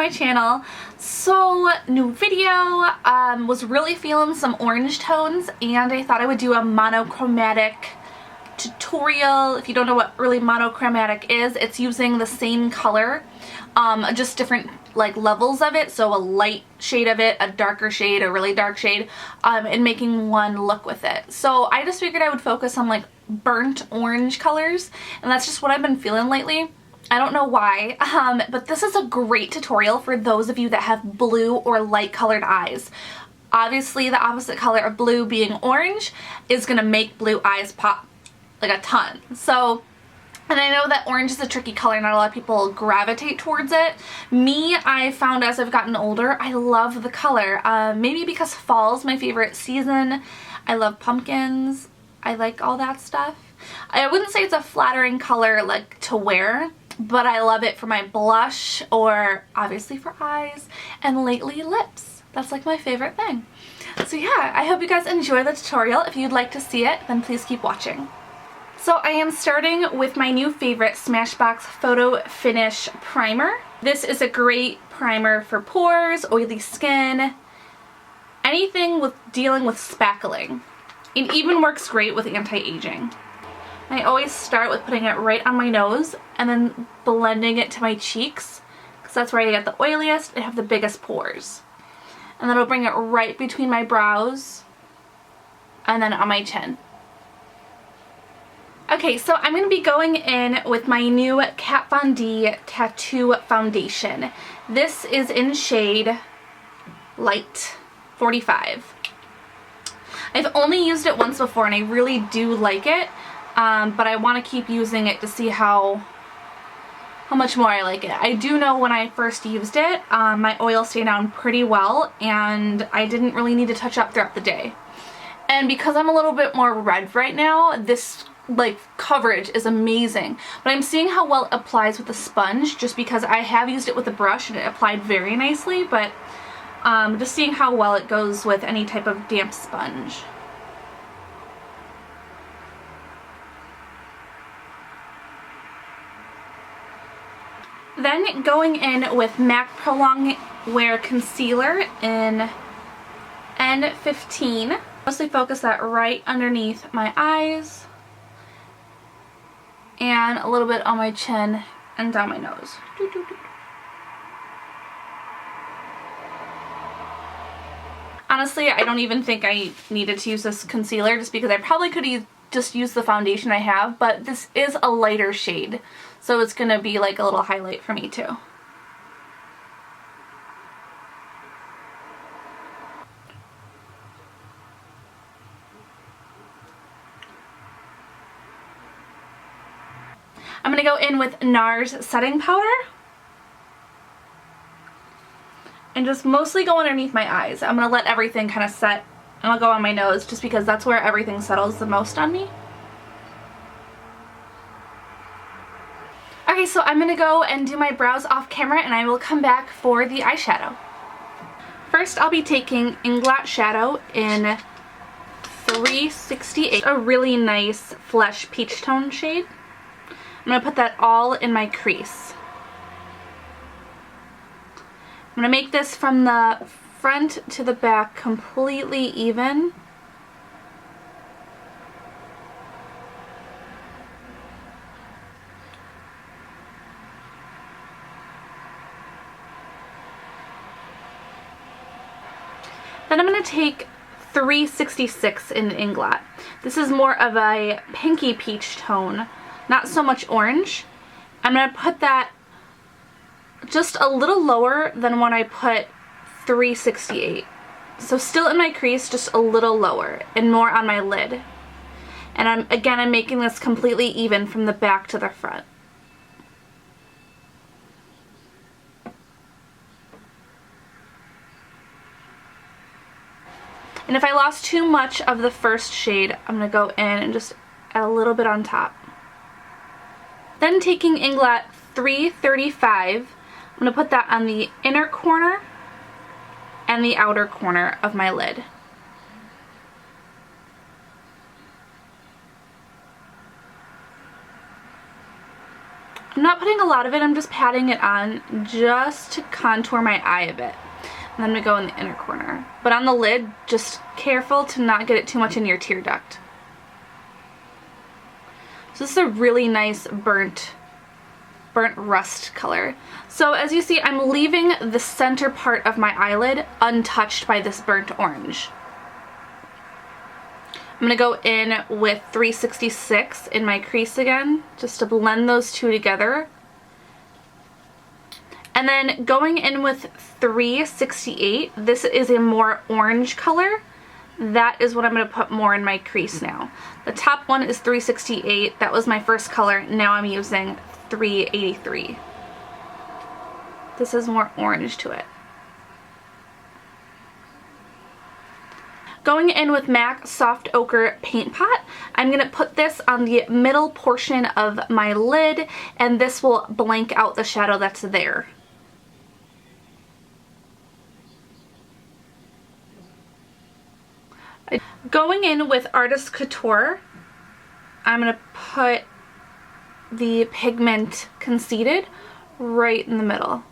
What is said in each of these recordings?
my channel. So, new video, was really feeling some orange tones and I thought I would do a monochromatic tutorial. If you don't know what really monochromatic is, it's using the same color, just different like levels of it, so a light shade of it, a darker shade, a really dark shade, and making one look with it. So I just figured I would focus on like burnt orange colors, and that's just what I've been feeling lately. I don't know why, but this is a great tutorial for those of you that have blue or light colored eyes. Obviously the opposite color of blue being orange is gonna make blue eyes pop like a ton. So, and I know that orange is a tricky color, not a lot of people gravitate towards it. Me, I found as I've gotten older, I love the color. Maybe because fall's my favorite season. I love pumpkins. I like all that stuff. I wouldn't say it's a flattering color like to wear, but I love it for my blush or obviously for eyes, and lately lips. That's like my favorite thing. So yeah, I hope you guys enjoy the tutorial. If you'd like to see it, then please keep watching. So I am starting with my new favorite Smashbox Photo Finish Primer. This is a great primer for pores, oily skin, anything with dealing with spackling. It even works great with anti-aging. I always start with putting it right on my nose and then blending it to my cheeks, because that's where I get the oiliest and have the biggest pores. And then I'll bring it right between my brows and then on my chin. Okay, so I'm going to be going in with my new Kat Von D Tattoo Foundation. This is in shade Light 45. I've only used it once before and I really do like it, but I want to keep using it to see how much more I like it. I do know when I first used it, my oil stayed down pretty well and I didn't really need to touch up throughout the day. And because I'm a little bit more red right now, this like coverage is amazing, but I'm seeing how well it applies with the sponge just because I have used it with a brush and it applied very nicely, but just seeing how well it goes with any type of damp sponge. Then going in with MAC Prolong Wear Concealer in N15. Mostly focus that right underneath my eyes and a little bit on my chin and down my nose. Honestly, I don't even think I needed to use this concealer just because I probably could have just used the foundation I have, but this is a lighter shade, so it's going to be like a little highlight for me too. I'm going to go in with NARS setting powder and just mostly go underneath my eyes. I'm going to let everything kind of set, and I'll go on my nose just because that's where everything settles the most on me. Okay, so I'm going to go and do my brows off camera and I will come back for the eyeshadow. First, I'll be taking Inglot Shadow in 368, a really nice flesh peach tone shade. I'm going to put that all in my crease. I'm going to make this from the front to the back completely even. Then I'm going to take 366 in Inglot. This is more of a pinky peach tone, not so much orange. I'm going to put that just a little lower than when I put 368. So still in my crease, just a little lower and more on my lid. And I'm making this completely even from the back to the front. And if I lost too much of the first shade, I'm going to go in and just add a little bit on top. Then taking Inglot 335, I'm going to put that on the inner corner and the outer corner of my lid. I'm not putting a lot of it, I'm just patting it on just to contour my eye a bit. And I'm going to go in the inner corner. But on the lid, just careful to not get it too much in your tear duct. So this is a really nice burnt rust color. So as you see, I'm leaving the center part of my eyelid untouched by this burnt orange. I'm going to go in with 366 in my crease again, just to blend those two together. And then going in with 368, this is a more orange color. That is what I'm going to put more in my crease now. The top one is 368, that was my first color. Now I'm using 383. This is more orange to it. Going in with MAC Soft Ochre Paint Pot, I'm going to put this on the middle portion of my lid, and this will blank out the shadow that's there. Going in with Artist Couture, I'm going to put the pigment Conceited right in the middle.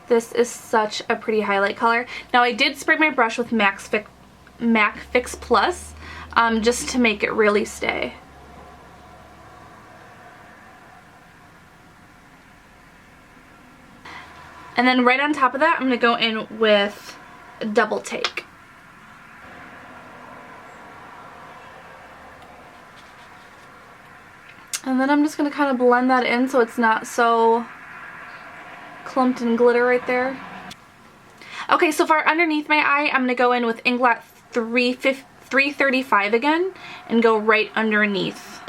This is such a pretty highlight color. Now I did spray my brush with MAC Fix Plus just to make it really stay. And then right on top of that, I'm going to go in with Double Take. And then I'm just going to kind of blend that in so it's not so clumped in glitter right there. Okay, so for underneath my eye, I'm going to go in with Inglot 335 again and go right underneath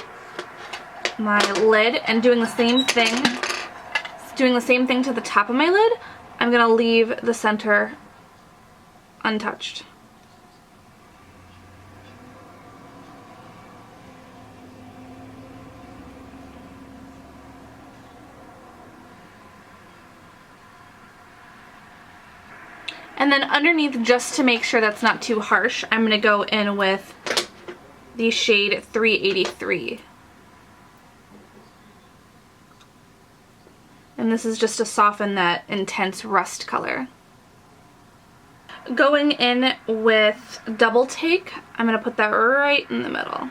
my lid and doing the same thing. Doing the same thing to the top of my lid. I'm going to leave the center untouched. And then underneath, just to make sure that's not too harsh, I'm going to go in with the shade 383. And this is just to soften that intense rust color. Going in with Double Take, I'm going to put that right in the middle.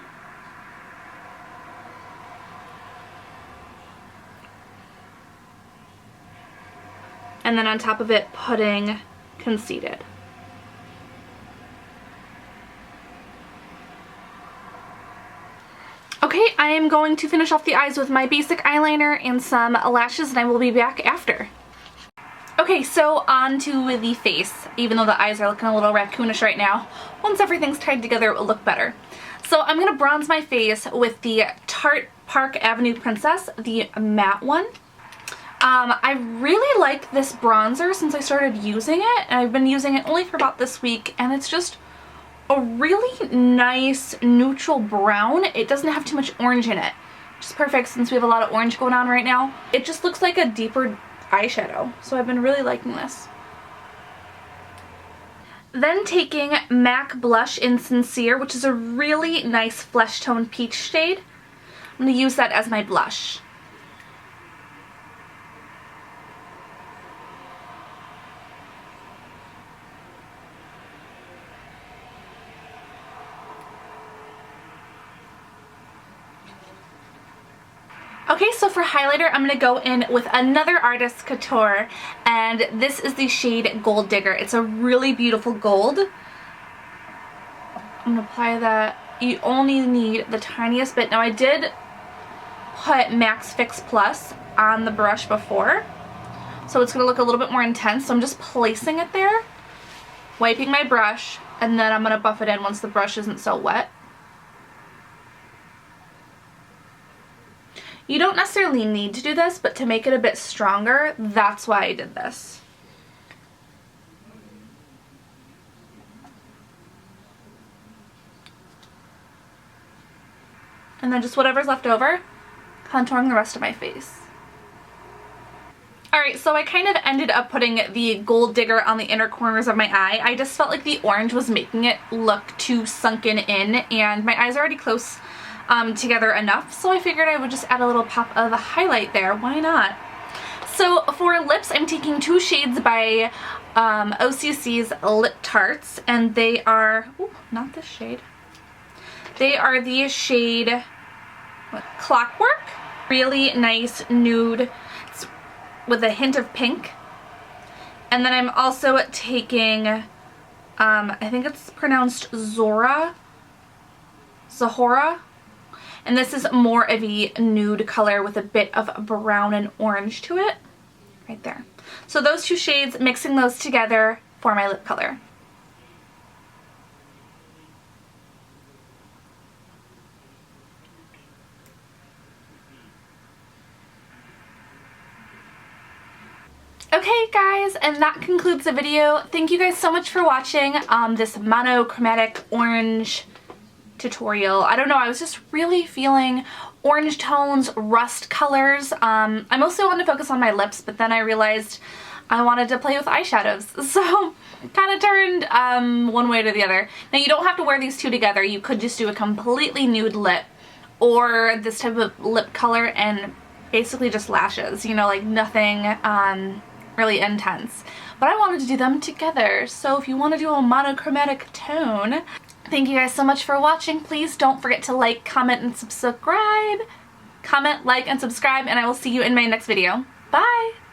And then on top of it, putting Conceited. Okay, I am going to finish off the eyes with my basic eyeliner and some lashes, and I will be back after. Okay, so on to the face. Even though the eyes are looking a little raccoonish right now, once everything's tied together, it will look better. So I'm going to bronze my face with the Tarte Park Avenue Princess, the matte one. I really like this bronzer since I started using it, and I've been using it only for about this week, and it's just a really nice neutral brown. It doesn't have too much orange in it, which is perfect since we have a lot of orange going on right now. It just looks like a deeper eyeshadow, so I've been really liking this. Then taking MAC Blush in Sincere, which is a really nice flesh tone peach shade. I'm going to use that as my blush. Okay, so for highlighter, I'm going to go in with another Artist Couture, and this is the shade Gold Digger. It's a really beautiful gold. I'm going to apply that. You only need the tiniest bit. Now, I did put MAC Fix Plus on the brush before, so it's going to look a little bit more intense. So I'm just placing it there, wiping my brush, and then I'm going to buff it in once the brush isn't so wet. You don't necessarily need to do this, but to make it a bit stronger, that's why I did this. And then just whatever's left over, contouring the rest of my face. Alright, so I kind of ended up putting the Gold Digger on the inner corners of my eye. I just felt like the orange was making it look too sunken in, and my eyes are already close together enough, so I figured I would just add a little pop of a highlight there. Why not? So for lips, I'm taking two shades by OCC's Lip Tarts, and they are, ooh, not this shade. They are the shade Clockwork. Really nice nude with a hint of pink. And then I'm also taking, I think it's pronounced Zahora. And this is more of a nude color with a bit of brown and orange to it. Right there. So those two shades, mixing those together for my lip color. Okay guys, and that concludes the video. Thank you guys so much for watching this monochromatic orange tutorial. I don't know, I was just really feeling orange tones, rust colors. I mostly wanted to focus on my lips, but then I realized I wanted to play with eyeshadows, so kind of turned one way to the other. Now you don't have to wear these two together. You could just do a completely nude lip or this type of lip color and basically just lashes, you know, like nothing really intense. But I wanted to do them together, so if you want to do a monochromatic tone. Thank you guys so much for watching. Please don't forget to like, comment, and subscribe. Comment, like, and subscribe, and I will see you in my next video. Bye!